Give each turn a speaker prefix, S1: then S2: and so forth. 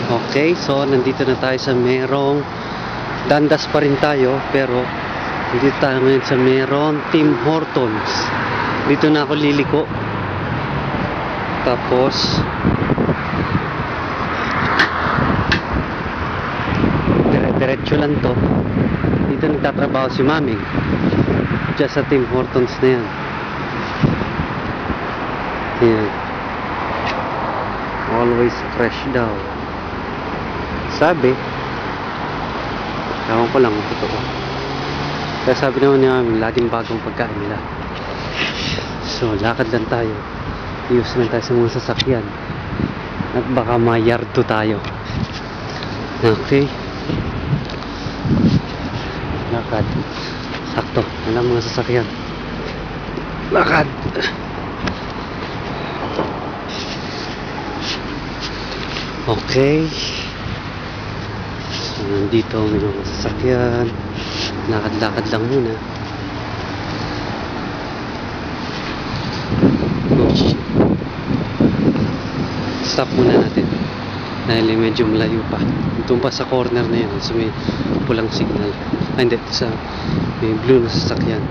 S1: Okay, so nandito na tayo sa merong Dundas pa rin tayo, pero nandito tayo ngayon sa merong Tim Hortons. Dito na ako liliko. Tapos diretso lang to. Dito nagtatrabaho si Mami diyan sa Tim Hortons na yan. Yan, always fresh daw sabi. Ewan ko lang kung totoo. Kaya sabi naman ni Mami, laging bagong pagkain nila. So lakad lang tayo, ius lang tayo sa mga sasakyan at baka mayardo tayo. Okay, lakad sakto, walang mga sasakyan, lakad. Okay, so nandito may mga sasakyan, lakad-lakad lang muna. Stop muna natin dahil medyo malayo pa. Doon pa sa corner na yan, so may pulang signal. Ay hindi, sa may blue na sasakyan.